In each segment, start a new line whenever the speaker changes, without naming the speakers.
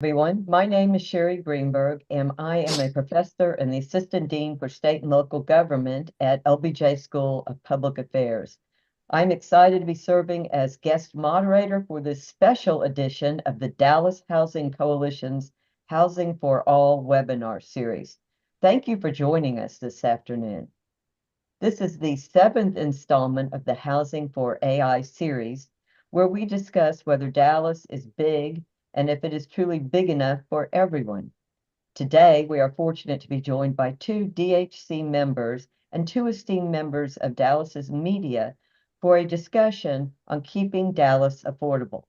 Everyone. My name is Sherri Greenberg, and I am a professor and the Assistant Dean for State and Local Government at LBJ School of Public Affairs. I'm excited to be serving as guest moderator for this special edition of the Dallas Housing Coalition's Housing for All webinar series. Thank you for joining us this afternoon. This is the 7th installment of the Housing for AI series, where we discuss whether Dallas is big and if it is truly big enough for everyone. Today, we are fortunate to be joined by two DHC members and two esteemed members of Dallas's media for a discussion on keeping Dallas affordable.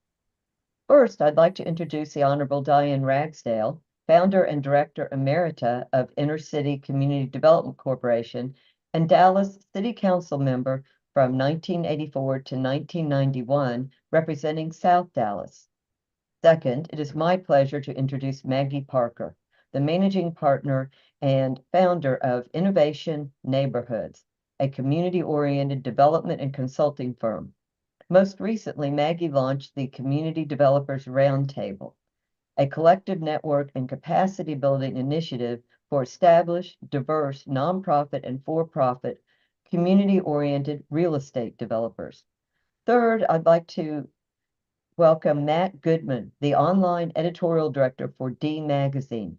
First, I'd like to introduce the Honorable Diane Ragsdale, founder and director emerita of Inner City Community Development Corporation and Dallas City Council member from 1984 to 1991, representing South Dallas. Second, it is my pleasure to introduce Maggie Parker, the managing partner and founder of Innovation Neighborhoods, a community-oriented development and consulting firm. Most recently, Maggie launched the Community Developers Roundtable, a collective network and capacity building initiative for established, diverse, nonprofit, and for-profit, community-oriented real estate developers. Third, I'd like to welcome Matt Goodman, the online editorial director for D Magazine.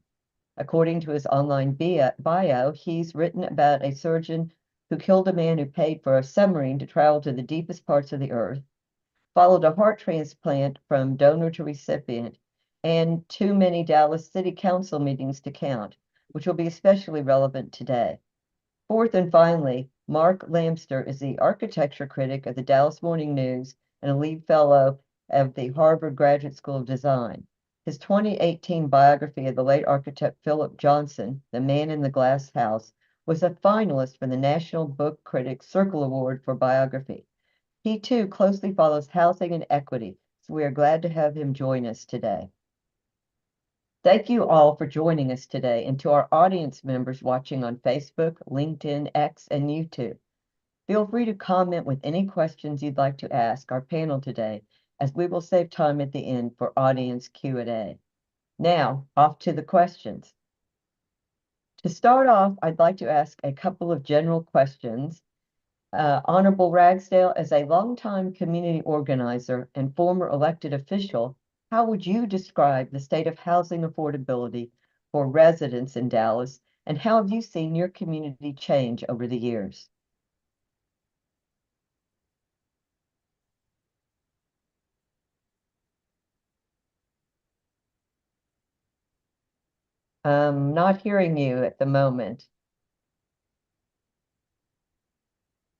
According to his online bio, he's written about a surgeon who killed a man who paid for a submarine to travel to the deepest parts of the earth, followed a heart transplant from donor to recipient, and too many Dallas City Council meetings to count, which will be especially relevant today. Fourth and finally, Mark Lamster is the architecture critic of the Dallas Morning News and a lead fellow of the Harvard Graduate School of Design. His 2018 biography of the late architect Philip Johnson, The Man in the Glass House, was a finalist for the National Book Critics Circle Award for biography. He too closely follows housing and equity, so we are glad to have him join us today. Thank you all for joining us today, and to our audience members watching on Facebook, LinkedIn, X, and YouTube. Feel free to comment with any questions you'd like to ask our panel today, as we will save time at the end for audience Q&A. Now, off to the questions. To start off, I'd like to ask a couple of general questions. Honorable Ragsdale, as a longtime community organizer and former elected official, how would you describe the state of housing affordability for residents in Dallas, and how have you seen your community change over the years? Not hearing you at the moment.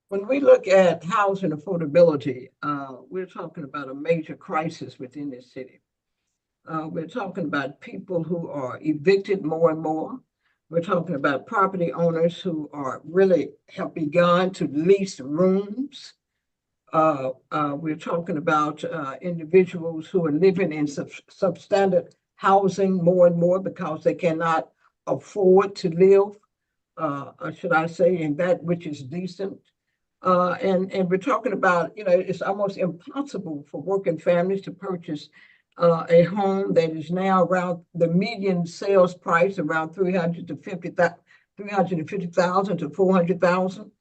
When we look at housing affordability, we're talking about a major crisis within this city. We're talking about people who are evicted more and more. We're talking about property owners who are really have begun to lease rooms. We're talking about individuals who are living in substandard housing more and more because they cannot afford to live, should I say, in that which is decent. And we're talking about, it's almost impossible for working families to purchase a home that is now around the median sales price around 350,000 to 400,000.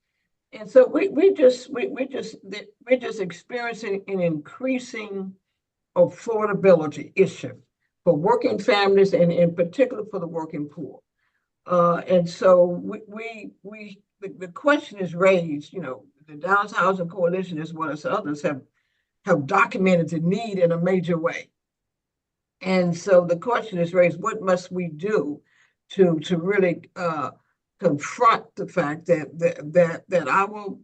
And so we're just experiencing an increasing affordability issue for working families and in particular for the working poor. And so the question is raised, the Dallas Housing Coalition, as well as others, have documented the need in a major way. And so the question is raised, what must we do to really confront the fact that our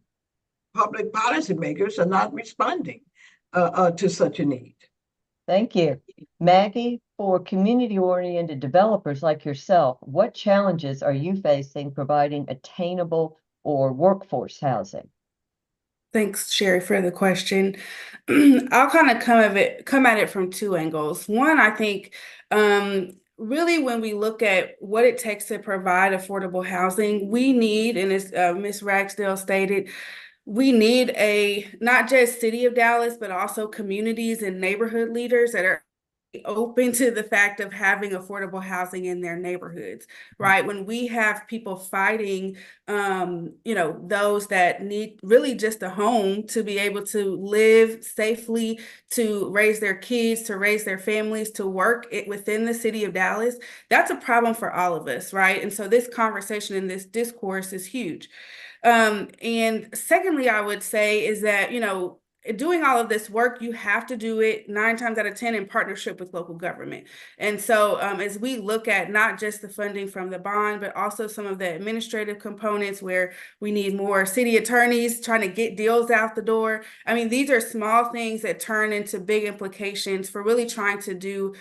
public policymakers are not responding to such a need?
Thank you. Maggie, for community-oriented developers like yourself, what challenges are you facing providing attainable or workforce housing?
Thanks, Sherri, for the question. I'll kind of come at it from two angles. One, I think really when we look at what it takes to provide affordable housing, we need, and as Ms. Ragsdale stated, we need not just City of Dallas, but also communities and neighborhood leaders that are open to the fact of having affordable housing in their neighborhoods, right? When we have people fighting, those that need really just a home to be able to live safely, to raise their kids, to raise their families, to work within the city of Dallas, that's a problem for all of us, right? And so this conversation and this discourse is huge. And secondly, I would say is that, doing all of this work, you have to do it 9 times out of 10 in partnership with local government. And so as we look at not just the funding from the bond, but also some of the administrative components where we need more city attorneys trying to get deals out the door. I mean, these are small things that turn into big implications for really trying to do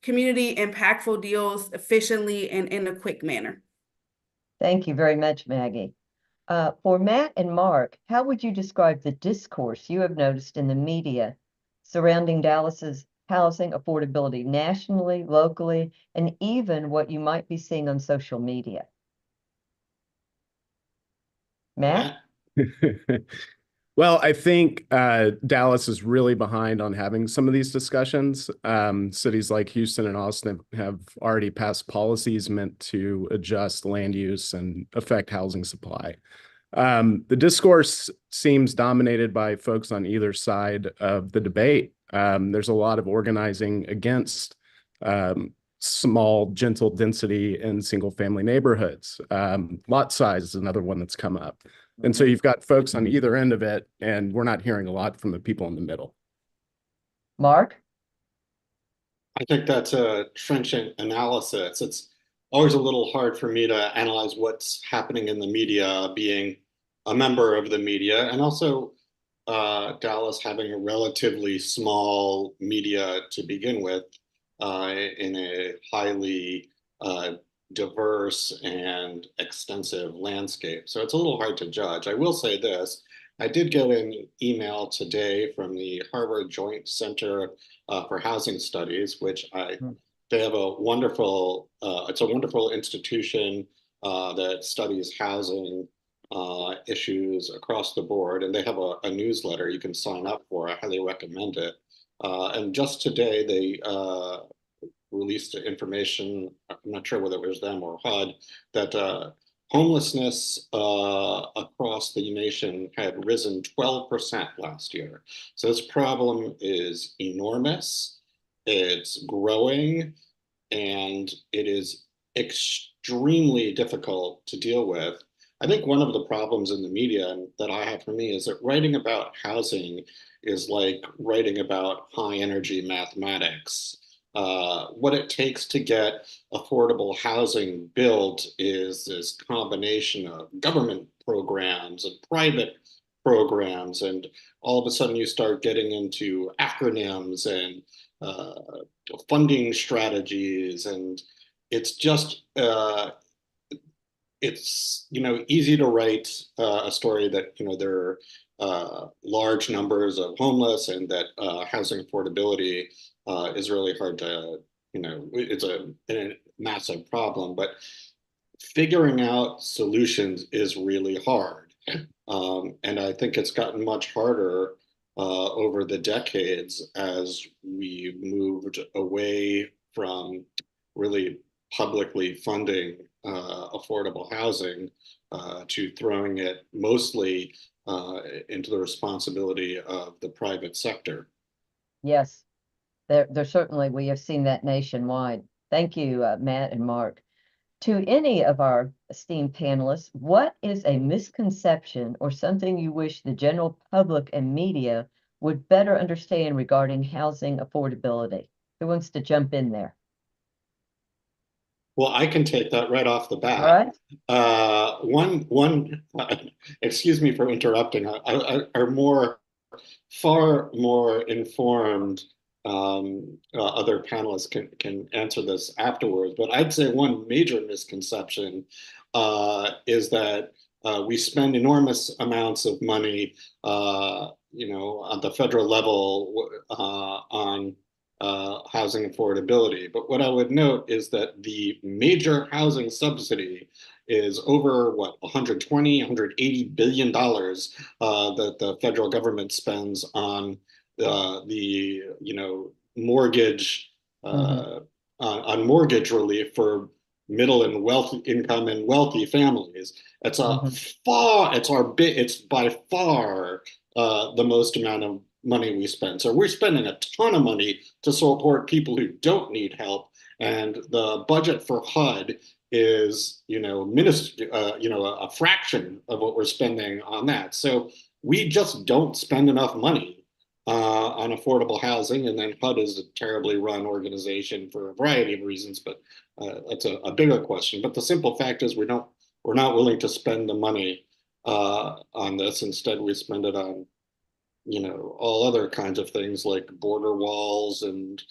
community impactful deals efficiently and in a quick manner.
Thank you very much, Maggie. For Matt and Mark, how would you describe the discourse you have noticed in the media surrounding Dallas's housing affordability nationally, locally, and even what you might be seeing on social media? Matt?
Well, I think Dallas is really behind on having some of these discussions. Cities like Houston and Austin have already passed policies meant to adjust land use and affect housing supply. The discourse seems dominated by folks on either side of the debate. There's a lot of organizing against small, gentle density in single-family neighborhoods. Lot size is another one that's come up. And so you've got folks on either end of it, and we're not hearing a lot from the people in the middle.
Mark?
I think that's a trenchant analysis. It's always a little hard for me to analyze what's happening in the media, being a member of the media, and also Dallas having a relatively small media to begin with in a highly diverse and extensive landscape. So it's a little hard to judge. I will say this. I did get an email today from the Harvard Joint Center for Housing Studies, which they have a wonderful, it's a wonderful institution that studies housing issues across the board. And they have a newsletter you can sign up for. I highly recommend it. And just today, they released information, I'm not sure whether it was them or HUD, that homelessness across the nation had risen 12% last year. So this problem is enormous, it's growing, and it is extremely difficult to deal with. I think one of the problems in the media that I have for me is that writing about housing is like writing about high energy mathematics. What it takes to get affordable housing built is this combination of government programs and private programs, and all of a sudden you start getting into acronyms and funding strategies, and it's just it's easy to write a story that there are large numbers of homeless and that housing affordability is really hard to, it's a massive problem, but figuring out solutions is really hard. And I think it's gotten much harder over the decades as we moved away from really publicly funding affordable housing to throwing it mostly into the responsibility of the private sector.
Yes. There certainly, we have seen that nationwide. Thank you, Matt and Mark. To any of our esteemed panelists, what is a misconception or something you wish the general public and media would better understand regarding housing affordability? Who wants to jump in there?
Well, I can take that right off the bat.
All
right. Excuse me for interrupting, are far more informed. Other panelists can answer this afterwards, but I'd say one major misconception is that we spend enormous amounts of money, on the federal level on housing affordability. But what I would note is that the major housing subsidy is over 120, $180 billion that the federal government spends on the mortgage on mortgage relief for middle and wealthy income and wealthy families. It's by far the most amount of money we spend. So we're spending a ton of money to support people who don't need help, and the budget for HUD is, a fraction of what we're spending on that. So we just don't spend enough money on affordable housing, and then HUD is a terribly run organization for a variety of reasons, but that's a bigger question. But the simple fact is we're not willing to spend the money on this. Instead, we spend it on all other kinds of things like border walls and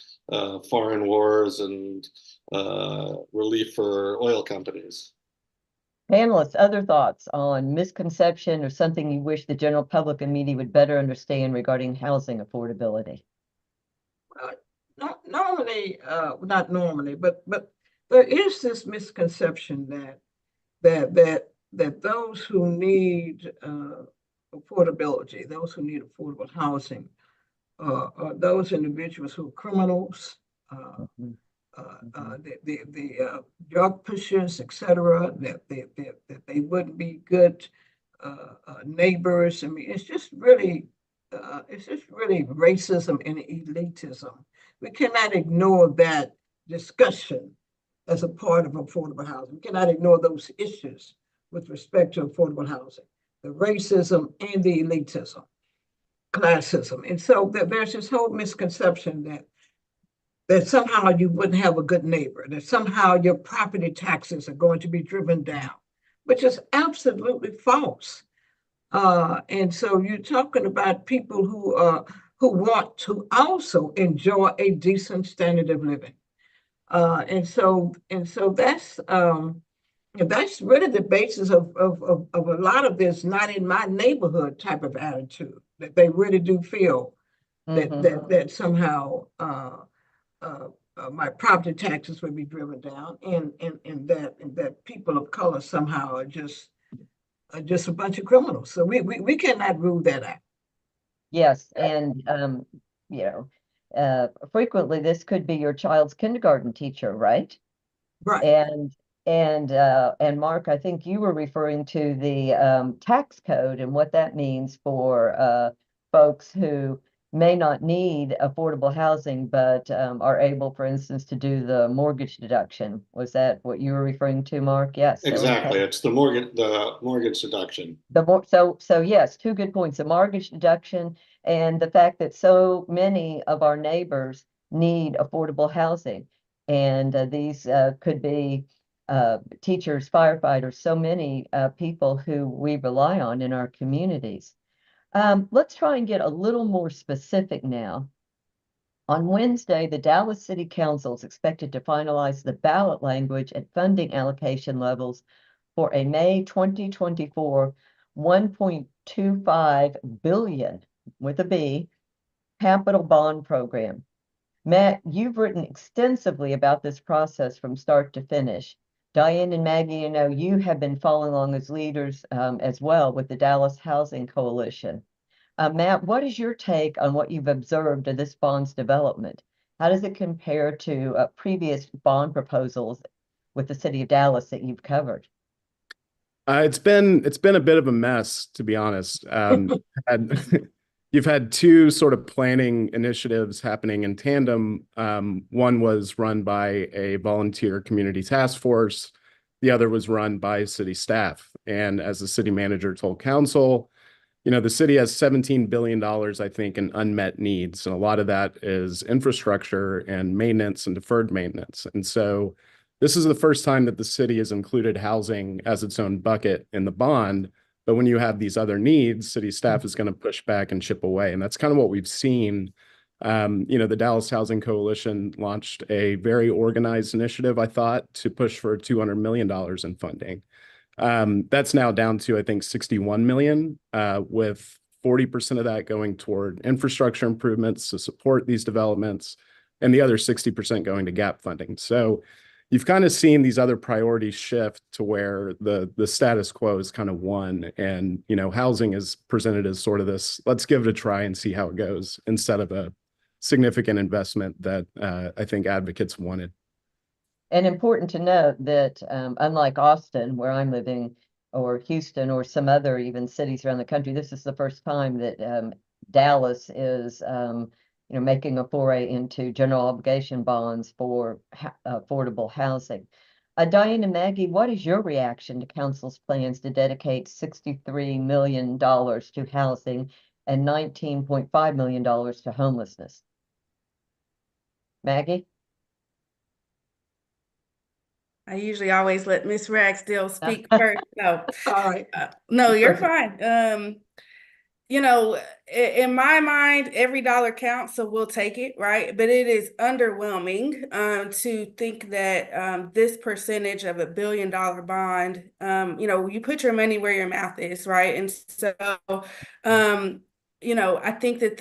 foreign wars and relief for oil companies.
Panelists, other thoughts on misconception or something you wish the general public and media would better understand regarding housing affordability?
Not normally, but there is this misconception that those who need affordability, those who need affordable housing, are those individuals who are criminals, the drug pushers, etc., that they wouldn't be good neighbors. I mean, it's just really racism and elitism. We cannot ignore that discussion as a part of affordable housing. We cannot ignore those issues with respect to affordable housing, the racism and the elitism, classism. And so there's this whole misconception that somehow you wouldn't have a good neighbor, that somehow your property taxes are going to be driven down, which is absolutely false. And so you're talking about people who want to also enjoy a decent standard of living. And so that's really the basis of a lot of this not in my neighborhood type of attitude, that they really do feel that somehow my property taxes would be driven down, and that people of color somehow are just a bunch of criminals. So we cannot rule that out.
Yes, and frequently this could be your child's kindergarten teacher, right?
Right.
And Mark, I think you were referring to the tax code and what that means for folks who may not need affordable housing, but are able, for instance, to do the mortgage deduction. Was that what you were referring to, Mark? Yes.
Exactly. It's the mortgage deduction.
So yes, two good points: the mortgage deduction and the fact that so many of our neighbors need affordable housing, and these could be teachers, firefighters, so many people who we rely on in our communities. Let's try and get a little more specific now. On Wednesday, the Dallas City Council is expected to finalize the ballot language and funding allocation levels for a May 2024 $1.25 billion with a B capital bond program. Matt, you've written extensively about this process from start to finish. Diane and Maggie, you have been following along as leaders as well with the Dallas Housing Coalition. Matt, what is your take on what you've observed of this bond's development? How does it compare to previous bond proposals with the city of Dallas that you've covered?
It's been a bit of a mess, to be honest. You've had two sort of planning initiatives happening in tandem. One was run by a volunteer community task force. The other was run by city staff. And as the city manager told council, the city has $17 billion, I think, in unmet needs. And a lot of that is infrastructure and maintenance and deferred maintenance. And so this is the first time that the city has included housing as its own bucket in the bond. But when you have these other needs, city staff is going to push back and chip away. And that's kind of what we've seen. The Dallas Housing Coalition launched a very organized initiative, I thought, to push for $200 million in funding. That's now down to, I think, 61 million, with 40% of that going toward infrastructure improvements to support these developments, and the other 60% going to gap funding. So you've kind of seen these other priorities shift to where the status quo is kind of won, and housing is presented as sort of this, let's give it a try and see how it goes, instead of a significant investment that I think advocates wanted.
And important to note that unlike Austin, where I'm living, or Houston, or some other even cities around the country, this is the first time that Dallas is making a foray into general obligation bonds for affordable housing. Diane and Maggie, what is your reaction to council's plans to dedicate $63 million to housing and $19.5 million to homelessness? Maggie?
I usually always let Miss Ragsdale speak first. No,
All right.
no, you're fine. In my mind, every dollar counts, so we'll take it, right? But it is underwhelming to think that this percentage of $1 billion bond, you put your money where your mouth is, right? And so, I think that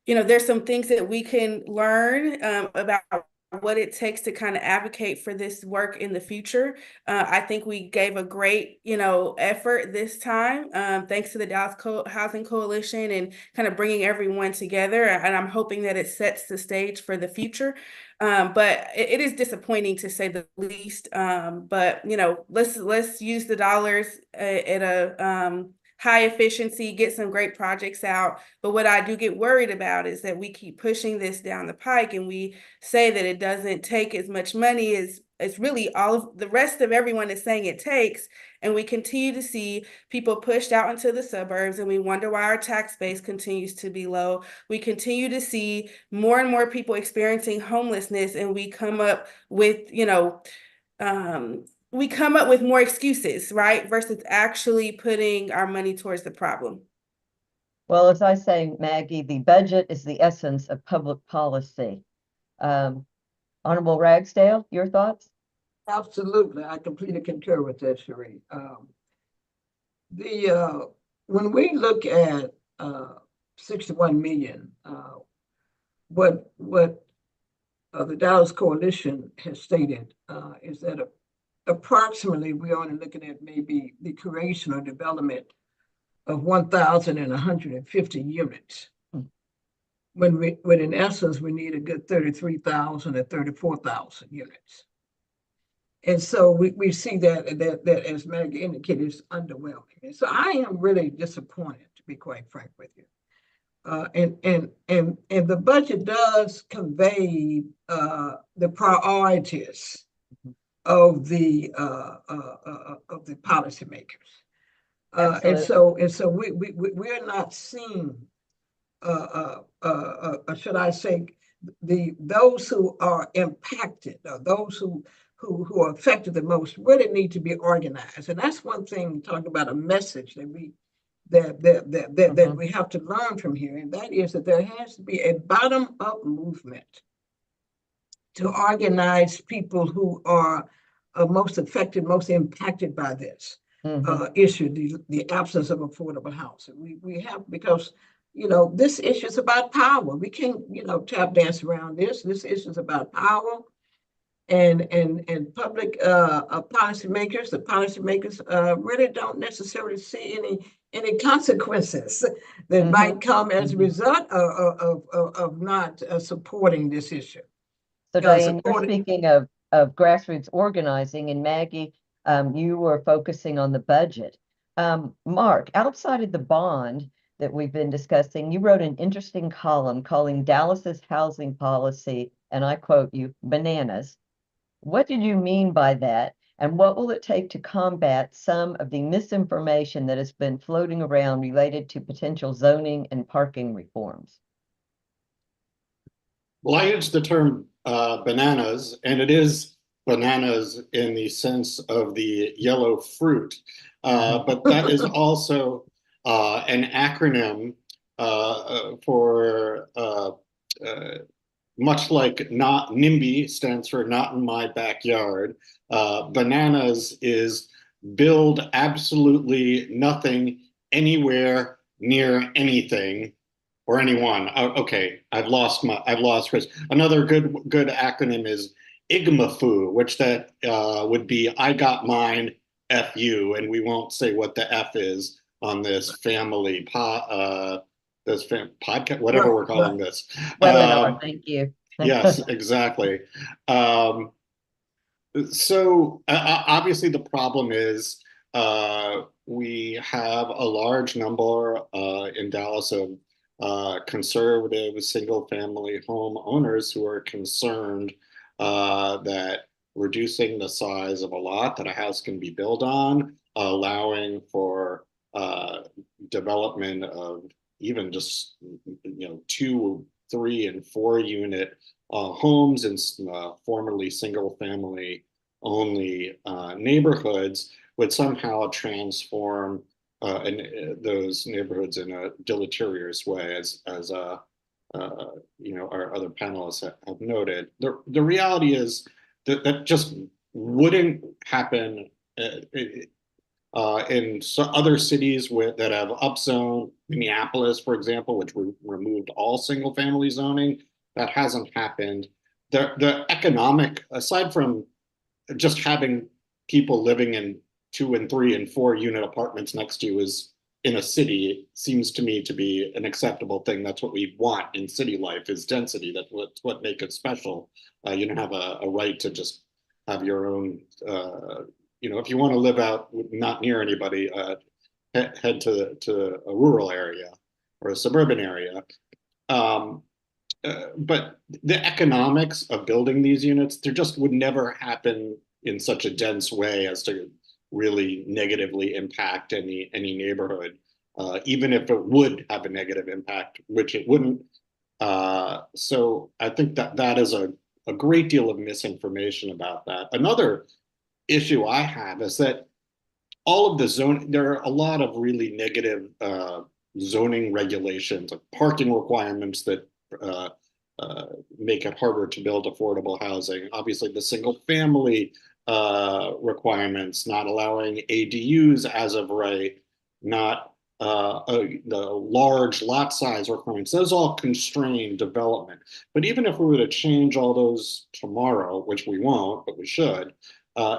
there's some things that we can learn about what it takes to kind of advocate for this work in the future. I think we gave a great, effort this time, thanks to the Dallas Housing Coalition and kind of bringing everyone together. And I'm hoping that it sets the stage for the future. But it is disappointing to say the least. But let's use the dollars at a high efficiency, get some great projects out. But what I do get worried about is that we keep pushing this down the pike and we say that it doesn't take as much money as really all of the rest of everyone is saying it takes. And we continue to see people pushed out into the suburbs, and we wonder why our tax base continues to be low. We continue to see more and more people experiencing homelessness, and we come up with, more excuses, right? Versus actually putting our money towards the problem.
Well, as I say, Maggie, the budget is the essence of public policy. Honorable Ragsdale, your thoughts?
Absolutely. I completely concur with that, Sherri. When we look at 61 million, what the Dallas Coalition has stated is that approximately we're only looking at maybe the creation or development of 1,150 units. When in essence, we need a good 33,000 or 34,000 units. And so we see that as Maggie indicated, is underwhelming. And so I am really disappointed, to be quite frank with you. And the budget does convey the priorities of the policymakers. And so we're not seeing, should I say, those who are impacted, or those who are affected the most, really need to be organized. And that's one thing, talking about a message that we have to learn from here, and that is that there has to be a bottom-up movement to organize people who are most affected, most impacted by this issue, the absence of affordable housing. We have, because this issue is about power. We can't tap dance around this. This issue is about power, and public policymakers. The policymakers really don't necessarily see any consequences that might come as a result of not supporting this issue.
So Diane, you're speaking of grassroots organizing, and Maggie, you were focusing on the budget. Mark, outside of the bond that we've been discussing, you wrote an interesting column calling Dallas's housing policy, and I quote you, bananas. What did you mean by that? And what will it take to combat some of the misinformation that has been floating around related to potential zoning and parking reforms?
Well, I use the term bananas, and it is bananas in the sense of the yellow fruit. But that is also an acronym for much like not NIMBY stands for not in my backyard. Bananas is build absolutely nothing anywhere near anything or anyone. Okay, I've lost Chris. Another good acronym is IGMAFU, which that would be I got mine, F you, and we won't say what the F is on this family podcast, whatever we're calling this.
Webinar, thank you.
Yes, exactly. So obviously the problem is we have a large number in Dallas of conservative single-family home owners who are concerned that reducing the size of a lot that a house can be built on, allowing for development of even just 2, 3, and 4 unit homes in formerly single-family only neighborhoods would somehow transform those neighborhoods in a deleterious way, as our other panelists have noted. The reality is that just wouldn't happen in other cities that have upzoned. Minneapolis, for example, which removed all single-family zoning. That hasn't happened. The economic, aside from just having people living in 2 and 3 and 4 unit apartments next to you is in a city, seems to me to be an acceptable thing. That's what we want in city life, is density. That's what makes it special. You don't have a right to just have your own, if you want to live out not near anybody, head to a rural area or a suburban area. But the economics of building these units, there just would never happen in such a dense way as to really negatively impact any neighborhood, even if it would have a negative impact, which it wouldn't. So I think that is a great deal of misinformation about that. Another issue I have is that all of the zoning, there are a lot of really negative zoning regulations, parking requirements that make it harder to build affordable housing. Obviously, the single family requirements, not allowing ADUs as of right, not the large lot size requirements. Those all constrain development. But even if we were to change all those tomorrow, which we won't, but we should,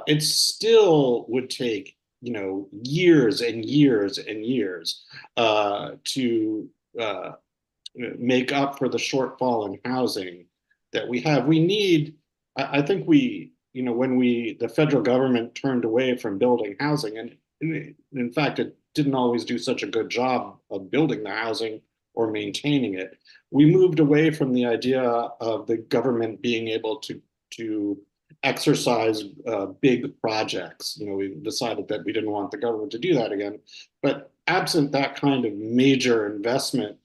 it still would take years and years and years to make up for the shortfall in housing that we have. We need, I think when the federal government turned away from building housing, and in fact, it didn't always do such a good job of building the housing or maintaining it. We moved away from the idea of the government being able to exercise big projects. We decided that we didn't want the government to do that again. But absent that kind of major investment,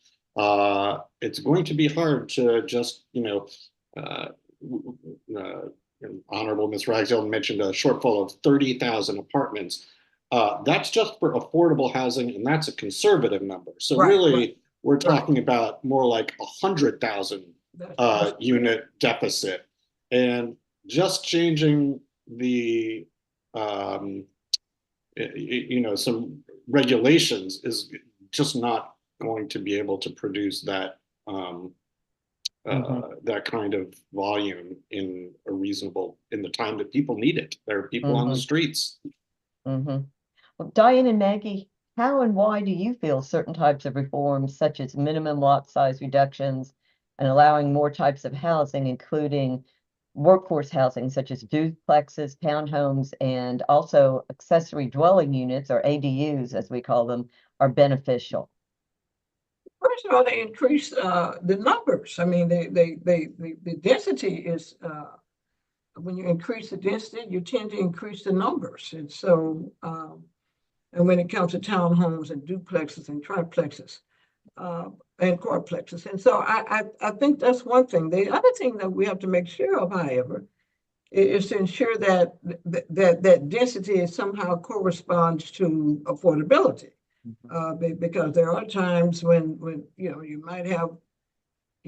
it's going to be hard to just, Honorable Ms. Ragsdale mentioned a shortfall of 30,000 apartments. That's just for affordable housing, and that's a conservative number. So really, we're talking about more like 100,000 unit deficit. And just changing the, some regulations is just not going to be able to produce that that kind of volume in the time that people need it. There are people on the streets.
Well, Diane and Maggie, how and why do you feel certain types of reforms, such as minimum lot size reductions and allowing more types of housing, including workforce housing, such as duplexes, townhomes, and also accessory dwelling units, or ADUs, as we call them, are beneficial?
First of all, they increase the numbers. I mean, the density is, when you increase the density, you tend to increase the numbers. And so, and when it comes to townhomes and duplexes and triplexes and quadplexes. And so I think that's one thing. The other thing that we have to make sure of, however, is to ensure that that density somehow corresponds to affordability. Because there are times when you might have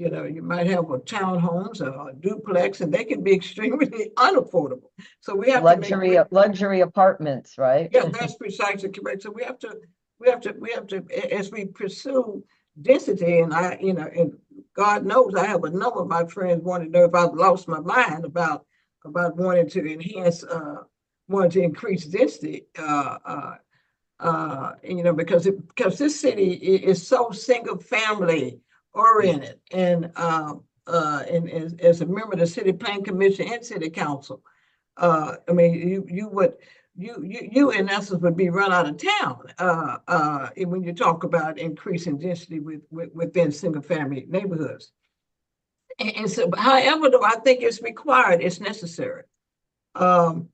a townhomes or a duplex, and they can be extremely unaffordable. So we have
luxury apartments, right?
Yeah, that's precisely correct. So we have to, as we pursue density, and and God knows I have a number of my friends want to know if I've lost my mind about wanting to enhance, wanting to increase density. Because this city is so single family oriented, and as a member of the city planning commission and city council, I mean, you in essence would be run out of town when you talk about increasing density within single family neighborhoods. And so, however, though I think it's required, it's necessary. Um,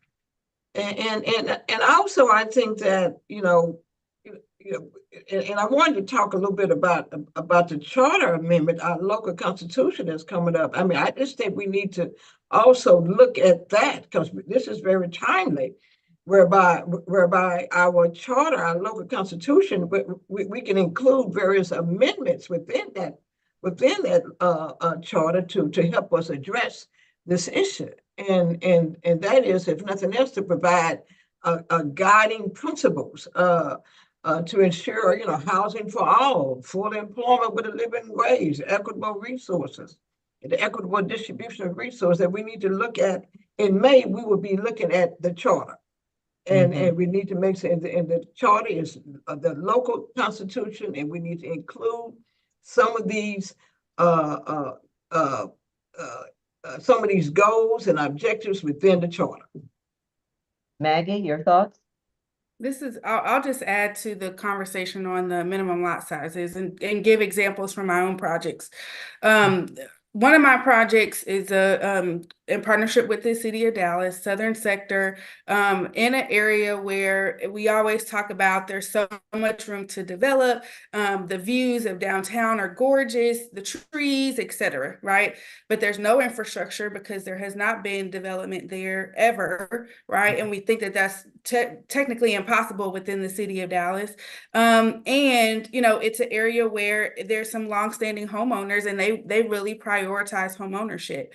and also I think that and I wanted to talk a little bit about the charter amendment, our local constitution that's coming up. I mean, I just think we need to also look at that, because this is very timely, whereby our charter, our local constitution, we can include various amendments within that charter to help us address this issue, and that is, if nothing else, to provide guiding principles to ensure, housing for all, full employment with a living wage, equitable resources, the equitable distribution of resources that we need to look at. In May, we will be looking at the charter. And we need to make sure, and the charter is the local constitution, and we need to include some of these goals and objectives within the charter.
Maggie, your thoughts?
I'll just add to the conversation on the minimum lot sizes and give examples from my own projects. One of my projects is in partnership with the city of Dallas, Southern Sector, in an area where we always talk about there's so much room to develop. The views of downtown are gorgeous, the trees, etc., right? But there's no infrastructure because there has not been development there ever, right? And we think that that's technically impossible within the city of Dallas. And it's an area where there's some longstanding homeowners, and they really prioritize home ownership.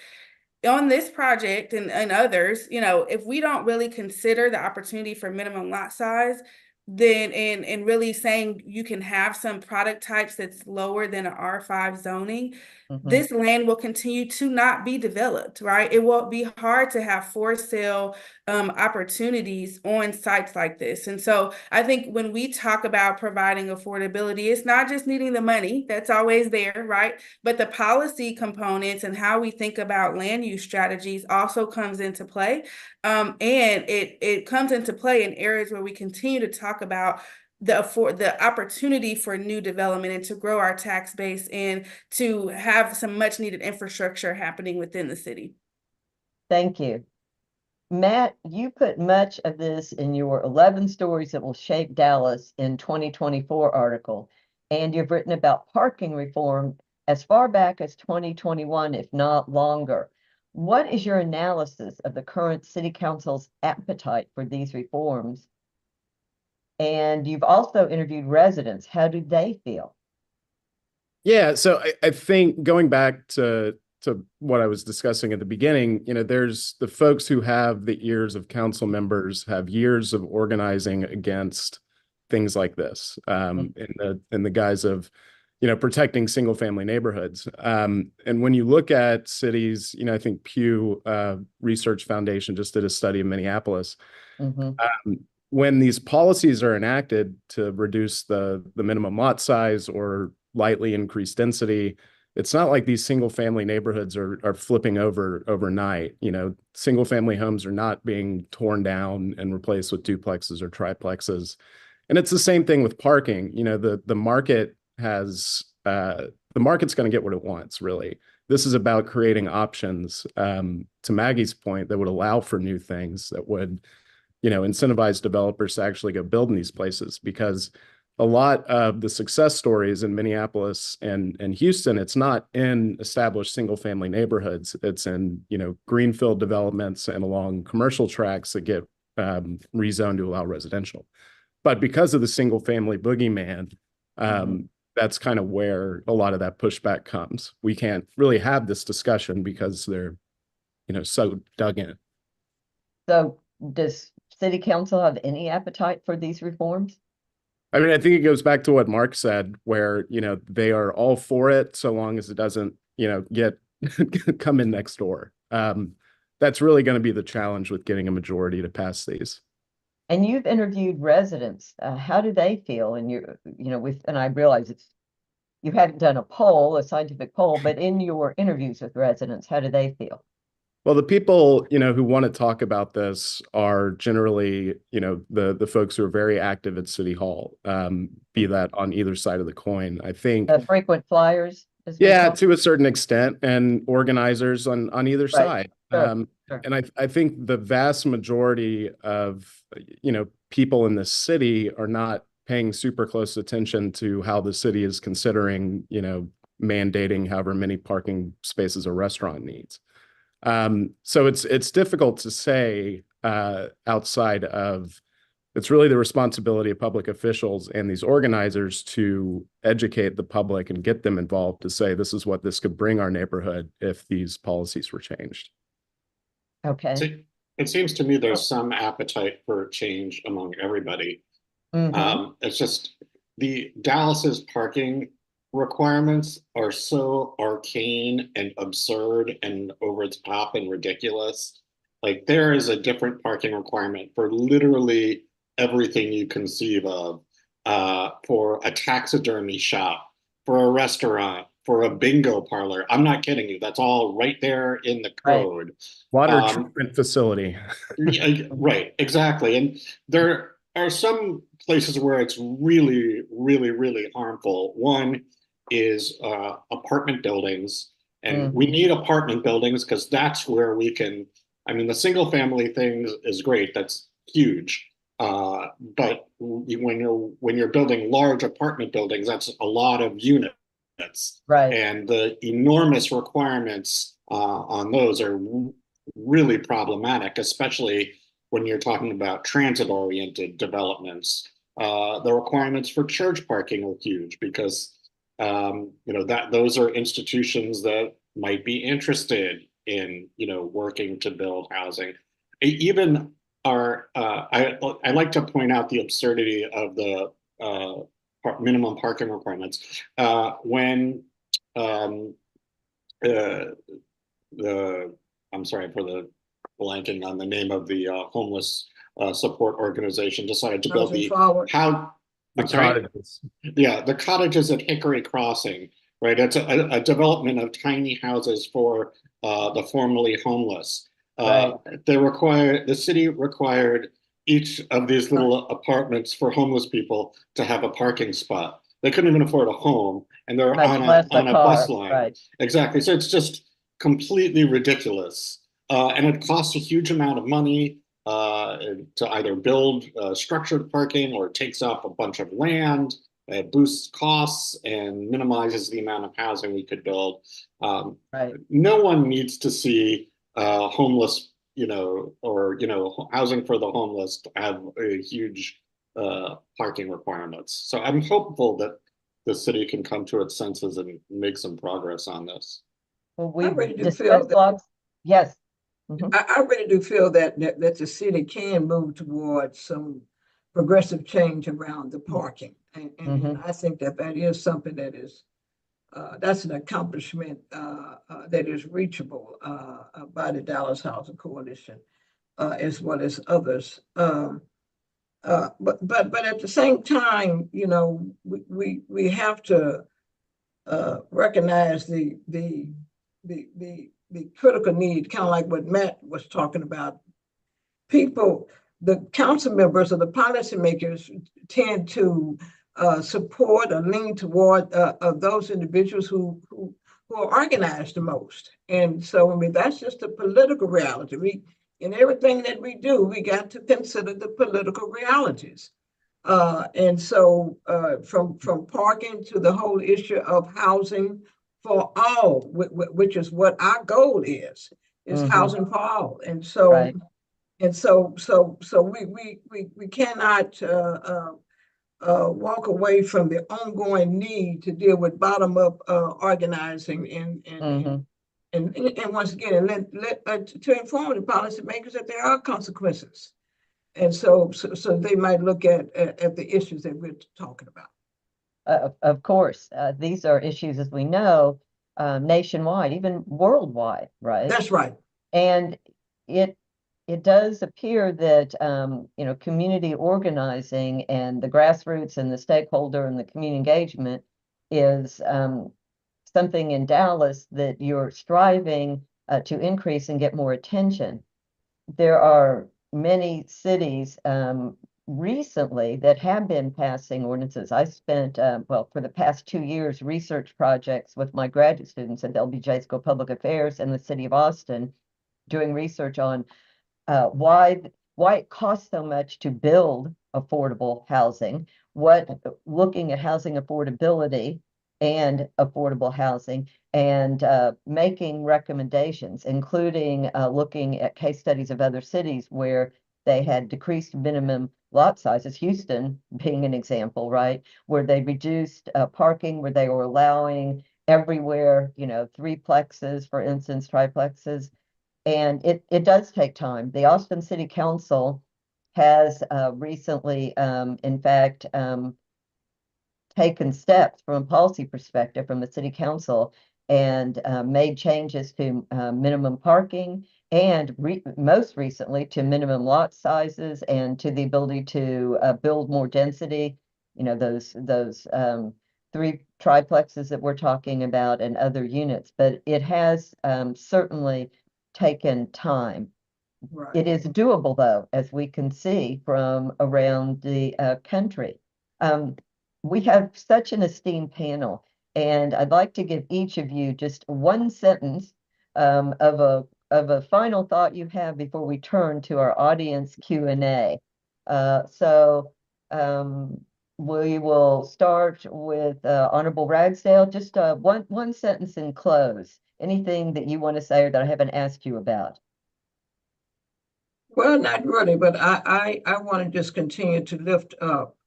On this project and others, if we don't really consider the opportunity for minimum lot size, then and really saying you can have some product types that's lower than an R5 zoning, this land will continue to not be developed, right? It will be hard to have for sale opportunities on sites like this. And so I think when we talk about providing affordability, it's not just needing the money, that's always there, right? But the policy components and how we think about land use strategies also comes into play. And it comes into play in areas where we continue to talk about the opportunity for new development and to grow our tax base and to have some much needed infrastructure happening within the city.
Thank you. Matt, you put much of this in your 11 Stories That Will Shape Dallas in 2024 article, and you've written about parking reform as far back as 2021, if not longer. What is your analysis of the current city council's appetite for these reforms? And you've also interviewed residents. How do they feel?
Yeah, so I think going back to what I was discussing at the beginning, there's the folks who have the ears of council members, have years of organizing against things like this, in the guise of, protecting single family neighborhoods. And when you look at cities, I think Pew Research Foundation just did a study in Minneapolis. When these policies are enacted to reduce the minimum lot size or lightly increase density, it's not like these single family neighborhoods are flipping over overnight. Single family homes are not being torn down and replaced with duplexes or triplexes. And it's the same thing with parking. The market has the market's going to get what it wants, really. This is about creating options, to Maggie's point, that would allow for new things, that would incentivize developers to actually go build in these places, because a lot of the success stories in Minneapolis and Houston, it's not in established single family neighborhoods. It's in, greenfield developments and along commercial tracts that get rezoned to allow residential. But because of the single family boogeyman, that's kind of where a lot of that pushback comes. We can't really have this discussion because they're, so dug in.
So does city council have any appetite for these reforms?
I mean, I think it goes back to what Mark said, where, they are all for it so long as it doesn't, get come in next door. That's really going to be the challenge with getting a majority to pass these.
And you've interviewed residents. How do they feel? And and I realize you haven't done a scientific poll, but in your interviews with residents, how do they feel?
Well, the people, who want to talk about this are generally, the folks who are very active at City Hall, be that on either side of the coin. I think,
The frequent flyers, as we
yeah,
call
to a certain extent, and organizers on either
Right.
side.
Sure, sure.
And I think the vast majority of, people in this city are not paying super close attention to how the city is considering, mandating however many parking spaces a restaurant needs. So it's difficult to say outside of, it's really the responsibility of public officials and these organizers to educate the public and get them involved to say this is what this could bring our neighborhood if these policies were changed.
Okay.
See, it seems to me there's some appetite for change among everybody. It's just the Dallas's parking requirements are so arcane and absurd and over the top and ridiculous. Like there is a different parking requirement for literally everything you conceive of, for a taxidermy shop, for a restaurant, for a bingo parlor. I'm not kidding you. That's all right there in the code.
Water treatment facility.
Right, exactly. And there are some places where it's really, really, really harmful. One is apartment buildings. And we need apartment buildings because that's where we can, the single family thing is great. That's huge. But when you're building large apartment buildings, that's a lot of units.
Right.
And the enormous requirements on those are really problematic, especially when you're talking about transit-oriented developments. The requirements for church parking are huge because those are institutions that might be interested in working to build housing. Even I like to point out the absurdity of the minimum parking requirements. When I'm sorry for the blanking on the name of the homeless support organization decided to build the cottages. Yeah, the cottages at Hickory Crossing, right? It's a development of tiny houses for the formerly homeless.
Right.
The city required each of these little apartments for homeless people to have a parking spot. They couldn't even afford a home, and they're on a bus line.
Right.
Exactly. So it's just completely ridiculous. And it costs a huge amount of money to either build structured parking or takes up a bunch of land. It boosts costs and minimizes the amount of housing we could build.
Right.
No one needs to see homeless, or housing for the homeless to have a huge parking requirements. So I'm hopeful that the city can come to its senses and make some progress on this.
Well, we
really do
discussed
feel that-
lots. Yes.
I really do feel that the city can move towards some progressive change around the parking. And I think that is something that is, that's an accomplishment that is reachable by the Dallas Housing Coalition, as well as others. But at the same time, we have to recognize the critical need, kind of like what Matt was talking about. The council members or the policymakers tend to support or lean toward those individuals who are organized the most. And so, that's just a political reality. In everything that we do, we got to consider the political realities. And so from parking to the whole issue of housing for all, which is what our goal is housing for all. And so,
Right.
we cannot walk away from the ongoing need to deal with bottom up organizing and once again, to inform the policymakers that there are consequences. And so they might look at the issues that we're talking about.
Of course, these are issues, as we know, nationwide, even worldwide, right?
That's right.
And it it does appear that, community organizing and the grassroots and the stakeholder and the community engagement is something in Dallas that you're striving to increase and get more attention. There are many cities recently that have been passing ordinances. I spent, for the past 2 years, research projects with my graduate students at the LBJ School of Public Affairs and the city of Austin, doing research on why it costs so much to build affordable housing, looking at housing affordability and affordable housing, and making recommendations, including looking at case studies of other cities where they had decreased minimum lot sizes, Houston being an example, right? Where they reduced parking, where they were allowing everywhere, 3plexes, for instance, triplexes. And it does take time. The Austin City Council has recently, in fact, taken steps from a policy perspective from the city council and made changes to minimum parking and most recently to minimum lot sizes and to the ability to build more density, those 3 triplexes that we're talking about and other units. But it has certainly taken time.
Right.
It is doable, though, as we can see from around the country. We have such an esteemed panel, and I'd like to give each of you just one sentence of a final thought you have before we turn to our audience Q&A. We will start with Honorable Ragsdale. Just one sentence in close. Anything that you want to say or that I haven't asked you about?
Well, not really, but I want to just continue to lift up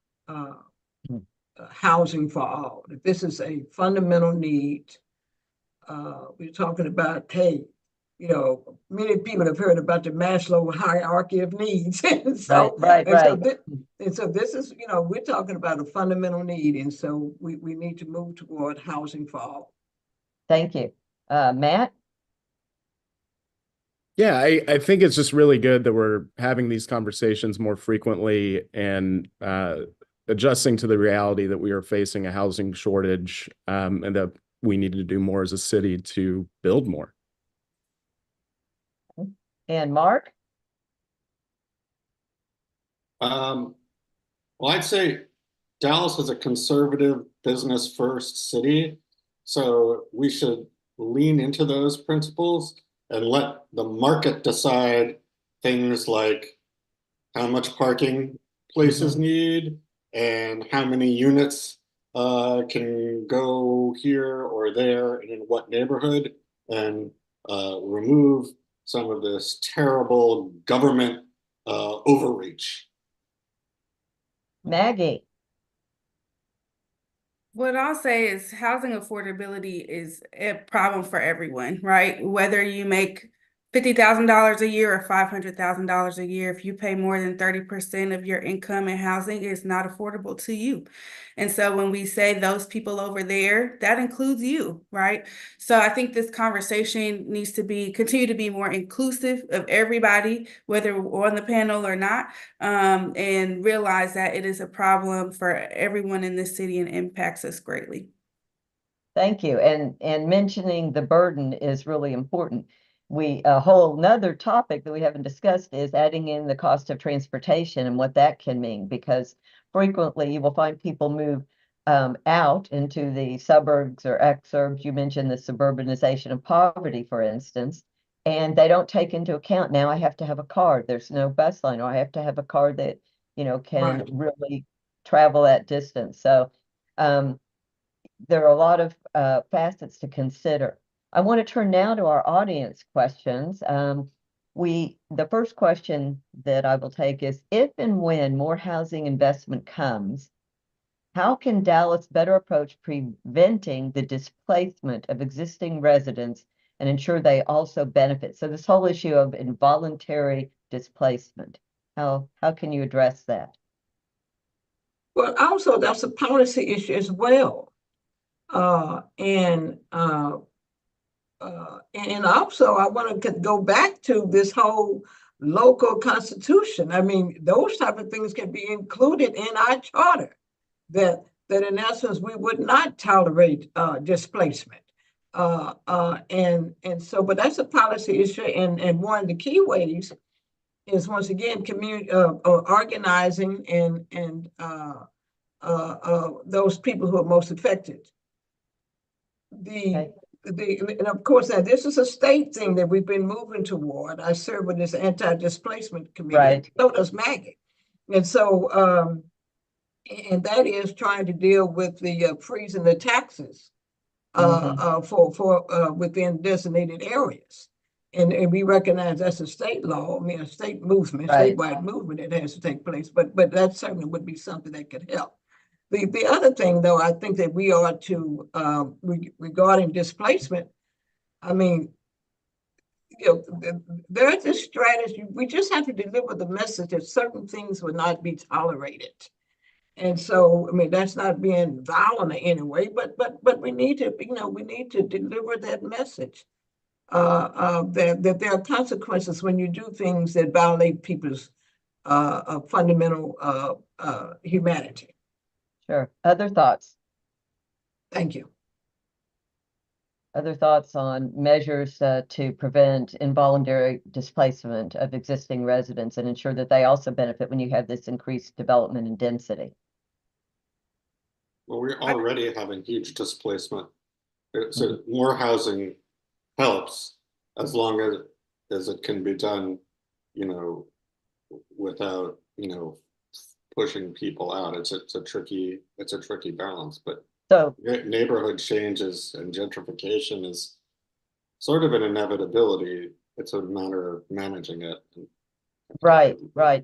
housing for all. This is a fundamental need. We're talking about, hey, many people have heard about the Maslow hierarchy of needs. And so,
right.
So this is, we're talking about a fundamental need. And so we need to move toward housing for all.
Thank you. Matt?
Yeah, I think it's just really good that we're having these conversations more frequently and adjusting to the reality that we are facing a housing shortage and that we need to do more as a city to build more.
And Mark?
Well, I'd say Dallas is a conservative business first city, so we should lean into those principles and let the market decide things like how much parking places need and how many units can go here or there and in what neighborhood, and remove some of this terrible government overreach.
Maggie?
What I'll say is housing affordability is a problem for everyone, right? Whether you make $50,000 a year or $500,000 a year, if you pay more than 30% of your income in housing, it's not affordable to you. And so when we say those people over there, that includes you, right? So I think this conversation needs to continue to be more inclusive of everybody, whether we're on the panel or not, and realize that it is a problem for everyone in this city and impacts us greatly.
Thank you. And mentioning the burden is really important. A whole nother topic that we haven't discussed is adding in the cost of transportation and what that can mean, because frequently you will find people move out into the suburbs or exurbs. You mentioned the suburbanization of poverty, for instance, and they don't take into account, now I have to have a car. There's no bus line, or I have to have a car that, can really travel that distance. So there are a lot of facets to consider. I want to turn now to our audience questions. The first question that I will take is, if and when more housing investment comes, how can Dallas better approach preventing the displacement of existing residents and ensure they also benefit? So this whole issue of involuntary displacement, how can you address that?
Well, also that's a policy issue as well. And also I want to go back to this whole local constitution. I mean, those type of things can be included in our charter, that in essence, we would not tolerate displacement. And so, but that's a policy issue. And one of the key ways is, once again, community organizing and those people who are most affected. And of course, now this is a state thing that we've been moving toward. I serve with this anti-displacement committee.
Right.
So does Maggie. And so, and that is trying to deal with the freezing the taxes for within designated areas. And we recognize that's a state law, I mean, a state movement,
Right.
statewide movement that has to take place, but that certainly would be something that could help. The other thing, though, I think that we ought to, regarding displacement, I mean, you know, there's this strategy. We just have to deliver the message that certain things will not be tolerated. And so, I mean, that's not being violent in any way, but we need to, you know, we need to deliver that message that there are consequences when you do things that violate people's fundamental humanity.
Sure. Other thoughts?
Thank you.
Other thoughts on measures to prevent involuntary displacement of existing residents and ensure that they also benefit when you have this increased development and density?
Well, we're already having huge displacement. So more housing helps, as long as it can be done, you know, without, you know, pushing people out. It's a tricky balance, but
So,
neighborhood changes and gentrification is sort of an inevitability. It's a matter of managing it.
right.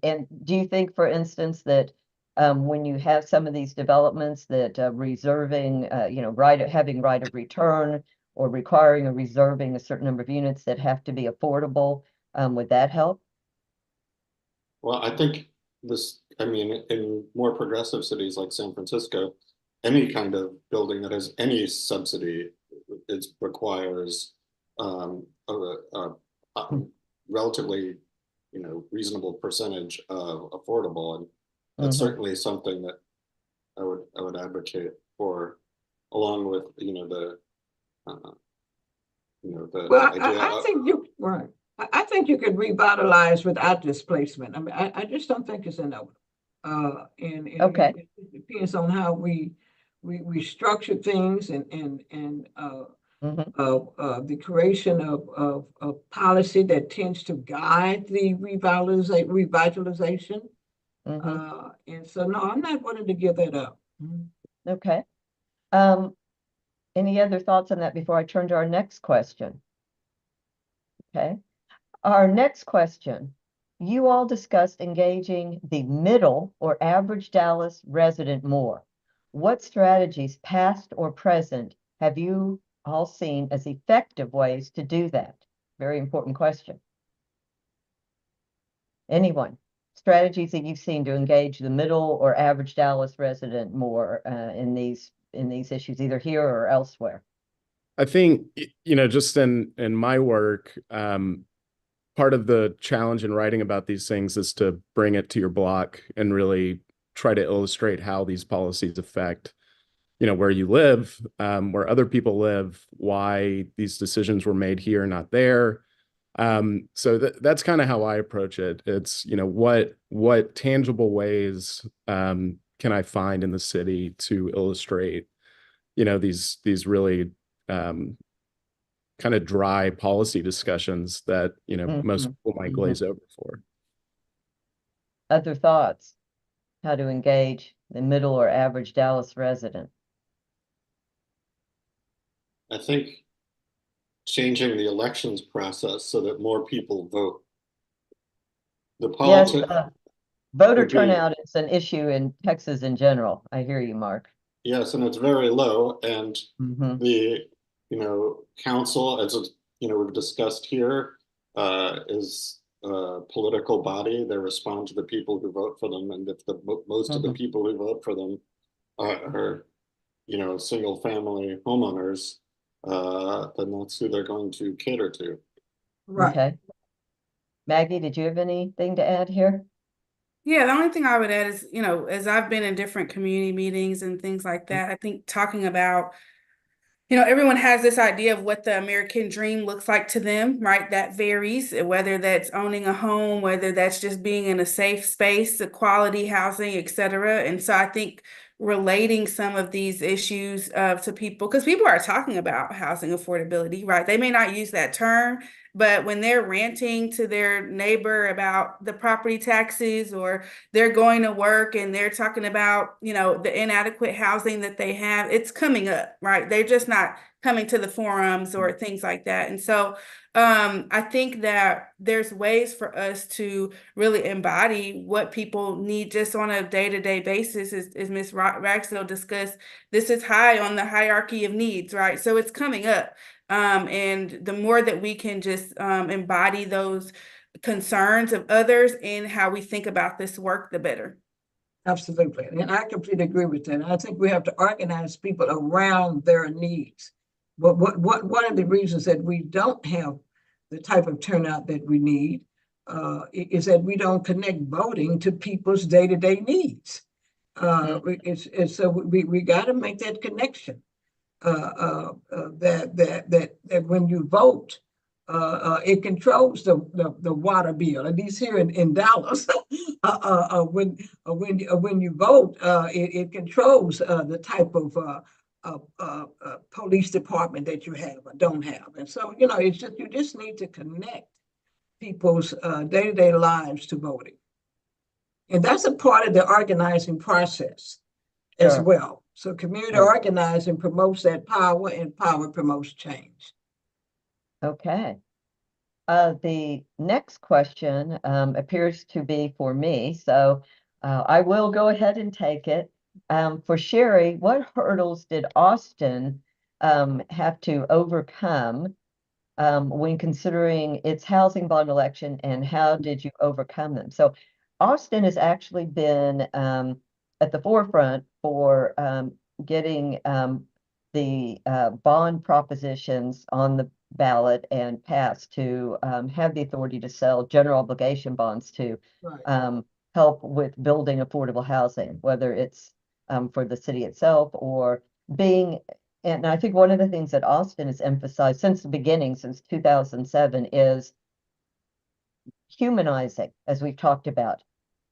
And do you think, for instance, that when you have some of these developments that reserving, you know, having right of return or requiring or reserving a certain number of units that have to be affordable, would that help?
Well, I think this, I mean, in more progressive cities like San Francisco, any kind of building that has any subsidy, it requires a relatively, you know, reasonable percentage of affordable, and that's certainly something that I would advocate for, along with, you know, the idea.
I think you right. I think you could revitalize without displacement. I mean, I just don't think it's inevitable. And
Okay.
it depends on how we structure things and the creation of policy that tends to guide the revitalization. And so, no, I'm not willing to give that up.
Okay. Any other thoughts on that before I turn to our next question? Okay. Our next question. You all discussed engaging the middle or average Dallas resident more. What strategies, past or present, have you all seen as effective ways to do that? Very important question. Anyone? Strategies that you've seen to engage the middle or average Dallas resident more in these issues, either here or elsewhere?
I think, you know, just in my work, part of the challenge in writing about these things is to bring it to your block and really try to illustrate how these policies affect, you know, where you live, where other people live, why these decisions were made here, not there. So that's kind of how I approach it. It's, you know, what tangible ways can I find in the city to illustrate, you know, these really kind of dry policy discussions that, you know, most people might glaze over for.
Other thoughts? How to engage the middle or average Dallas resident?
I think changing the elections process so that more people vote. The politics.
Yes, voter turnout is an issue in Texas in general. I hear you, Mark.
Yes, and it's very low, and the, you know, council, as you know, we've discussed here, is a political body. They respond to the people who vote for them, and if the most of the people who vote for them are you know, single family homeowners, then that's who they're going to cater to.
Right.
Okay. Maggie, did you have anything to add here?
Yeah, the only thing I would add is, as I've been in different community meetings and things like that, I think talking about, everyone has this idea of what the American dream looks like to them, right? That varies, whether that's owning a home, whether that's just being in a safe space, the quality housing, et cetera. And so I think relating some of these issues to people, because people are talking about housing affordability, right? They may not use that term, but when they're ranting to their neighbor about the property taxes, or they're going to work and they're talking about, the inadequate housing that they have, it's coming up, right? They're just not coming to the forums or things like that. And so I think that there's ways for us to really embody what people need just on a day-to-day basis, as Ms. Ragsdale discussed. This is high on the hierarchy of needs, right? So it's coming up. And the more that we can just embody those concerns of others and how we think about this work, the better.
Absolutely. And I completely agree with that. I think we have to organize people around their needs. But one of the reasons that we don't have the type of turnout that we need is that we don't connect voting to people's day-to-day needs. So we got to make that connection. That when you vote, it controls the water bill. At least here in Dallas, when you vote, it controls the type of police department that you have or don't have. And so it's just you just need to connect people's day-to-day lives to voting, and that's a part of the organizing process as
Sure.
well. So community
Right.
organizing promotes that power, and power promotes change.
Okay. The next question appears to be for me, so I will go ahead and take it. For Sherri, what hurdles did Austin have to overcome when considering its housing bond election, and how did you overcome them? So Austin has actually been at the forefront for getting the bond propositions on the ballot and passed to have the authority to sell general obligation bonds to
Right.
help with building affordable housing, whether it's for the city itself or being. And I think one of the things that Austin has emphasized since the beginning, since 2007, is humanizing, as we've talked about.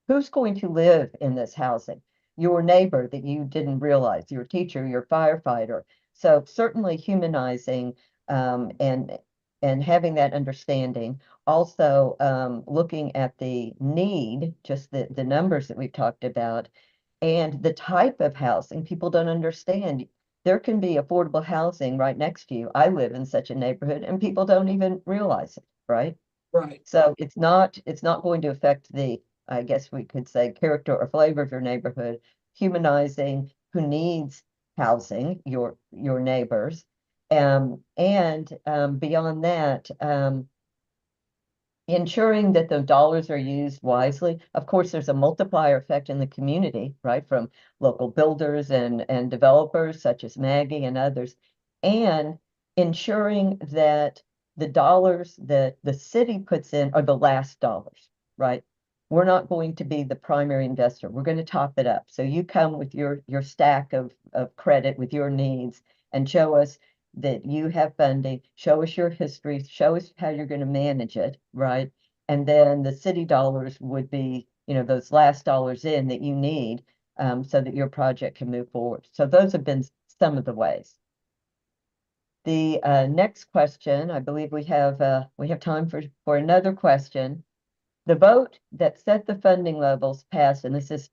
Who's going to live in this housing? Your neighbor that you didn't realize, your teacher, your firefighter. So certainly humanizing and having that understanding. Also looking at the need, just the numbers that we've talked about, and the type of housing people don't understand. There can be affordable housing right next to you. I live in such a neighborhood and people don't even realize it, right?
Right.
So it's not going to affect the, I guess we could say, character or flavor of your neighborhood, humanizing who needs housing, your neighbors. And beyond that, ensuring that the dollars are used wisely. Of course, there's a multiplier effect in the community, right, from local builders and developers such as Maggie and others, and ensuring that the dollars that the city puts in are the last dollars, right? We're not going to be the primary investor. We're going to top it up. So you come with your stack of credit with your needs and show us that you have funding, show us your history, show us how you're going to manage it, right? And then the city dollars would be, those last dollars in that you need so that your project can move forward. So those have been some of the ways. The next question, I believe we have time for another question. The vote that set the funding levels passed, and this is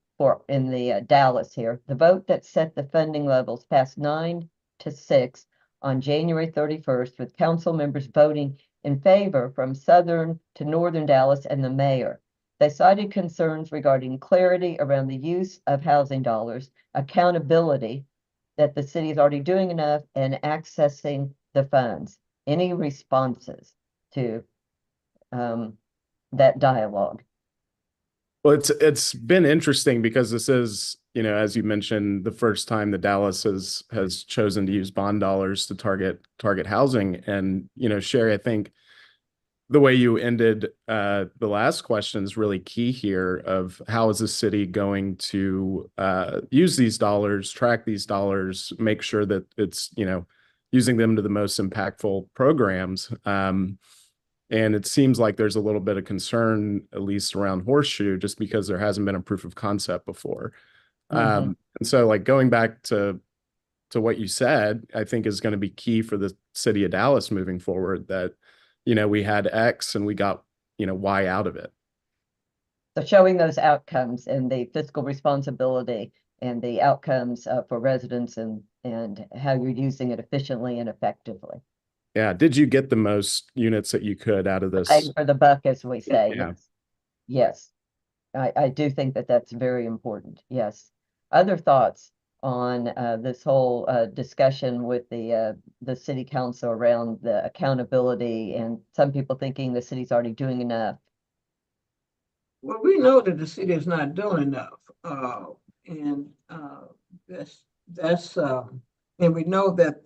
in the Dallas here, the vote that set the funding levels passed 9-6 on January 31st, with council members voting in favor from southern to northern Dallas and the mayor. They cited concerns regarding clarity around the use of housing dollars, accountability, that the city is already doing enough, and accessing the funds. Any responses to that dialogue?
Well, it's been interesting because this is, as you mentioned, the first time that Dallas has chosen to use bond dollars to target housing. And, Sherri, I think the way you ended the last question is really key here of how is the city going to use these dollars, track these dollars, make sure that it's, using them to the most impactful programs. And it seems like there's a little bit of concern, at least around Horseshoe, just because there hasn't been a proof of concept before. And so like going back to what you said, I think is going to be key for the city of Dallas moving forward, that, we had X and we got, Y out of it.
So showing those outcomes and the fiscal responsibility and the outcomes for residents and how you're using it efficiently and effectively.
Yeah. Did you get the most units that you could out of this?
Bang for the buck, as we say.
Yeah.
Yes. I do think that that's very important. Yes. Other thoughts on this whole discussion with the city council around the accountability, and some people thinking the city's already doing enough?
Well, we know that the city is not doing enough, and that's and we know that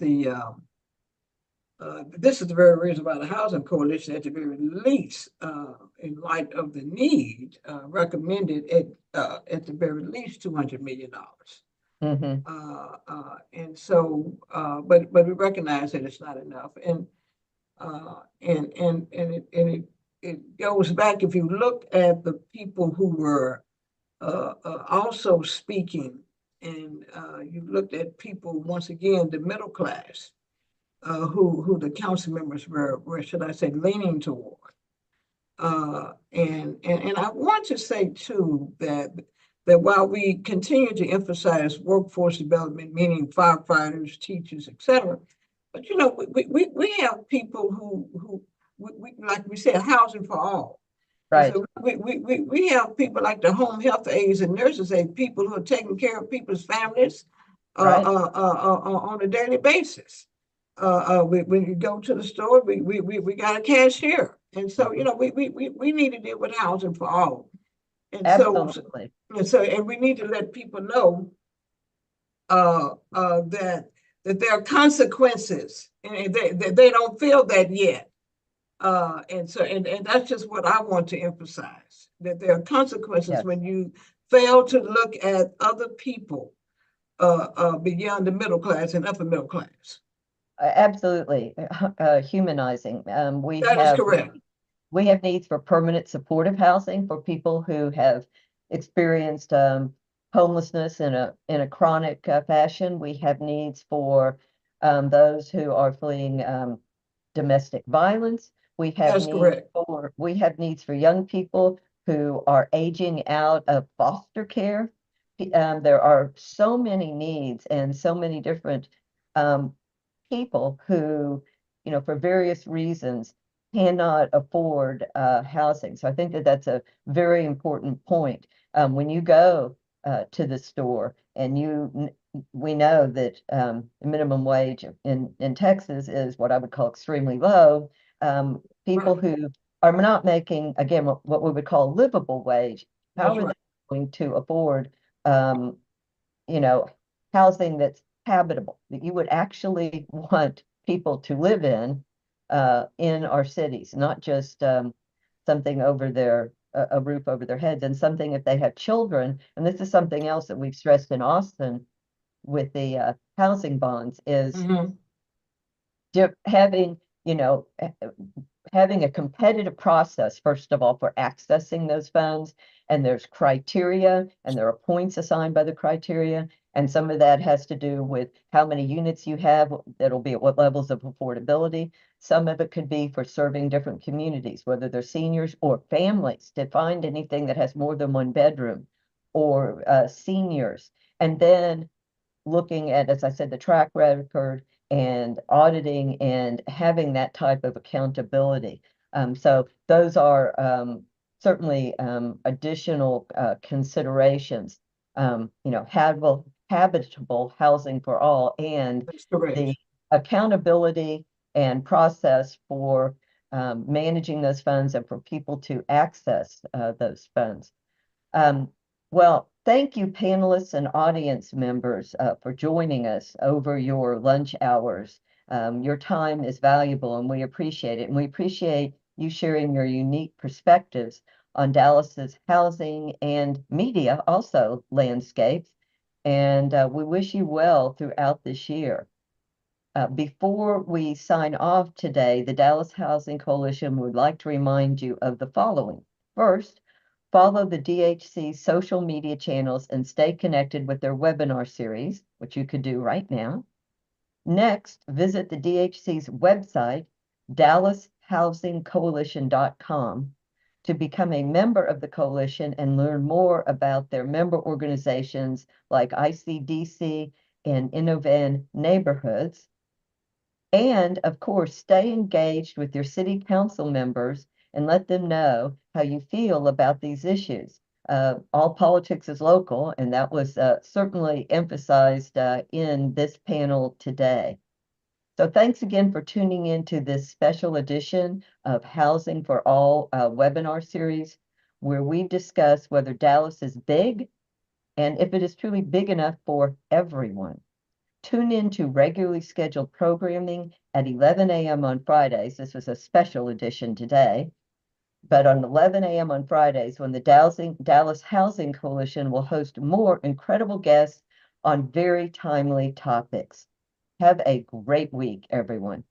this is the very reason why the Housing Coalition, at the very least, in light of the need, recommended it at the very least $200 million. And so, but we recognize that it's not enough, and it goes back. If you look at the people who were also speaking, and you looked at people, once again, the middle class, who the council members were, should I say, leaning toward. And I want to say too that while we continue to emphasize workforce development, meaning firefighters, teachers, etc., but we have people who like we said, housing for all.
Right.
So we have people like the home health aides and nurses aid, people who are taking care of people's families on a daily basis. When you go to the store, we got a cashier, and so we need to deal with housing for all. And
absolutely.
And we need to let people know that there are consequences, and they don't feel that yet. And that's just what I want to emphasize, that there are consequences when you fail to look at other people beyond the middle class and upper middle class.
Absolutely. Humanizing.
That is correct.
We have needs for permanent supportive housing for people who have experienced homelessness in a chronic fashion. We have needs for those who are fleeing domestic violence. We have needs for young people who are aging out of foster care. There are so many needs and so many different people who, for various reasons, cannot afford housing. So I think that that's a very important point. When you go to the store, and we know that the minimum wage in Texas is what I would call extremely low. People who are not making, again, what we would call livable wage, how are they going to afford, housing that's habitable, that you would actually want people to live in our cities, not just something over a roof over their heads, and something if they have children. And this is something else that we've stressed in Austin with the housing bonds is having a competitive process, first of all, for accessing those funds. And there's criteria, and there are points assigned by the criteria. And some of that has to do with how many units you have, that'll be at what levels of affordability. Some of it could be for serving different communities, whether they're seniors or families, to find anything that has more than one bedroom, or seniors. And then looking at, as I said, the track record and auditing and having that type of accountability. So those are certainly additional considerations. Habitable housing for all, and the accountability and process for managing those funds and for people to access those funds. Well, thank you, panelists and audience members, for joining us over your lunch hours. Your time is valuable, and we appreciate it. And we appreciate you sharing your unique perspectives on Dallas's housing and media, also landscapes. And we wish you well throughout this year. Before we sign off today, the Dallas Housing Coalition would like to remind you of the following. First, follow the DHC social media channels and stay connected with their webinar series, which you could do right now. Next, visit the DHC's website, dallashousingcoalition.com, to become a member of the coalition and learn more about their member organizations like ICDC and Innovan Neighborhoods. And of course, stay engaged with your city council members and let them know how you feel about these issues. All politics is local, and that was certainly emphasized in this panel today. So thanks again for tuning into this special edition of Housing for All webinar series, where we discuss whether Dallas is big and if it is truly big enough for everyone. Tune in to regularly scheduled programming at 11 a.m. on Fridays. This was a special edition today. But on 11 a.m. on Fridays, when the Dallas Housing Coalition will host more incredible guests on very timely topics. Have a great week, everyone.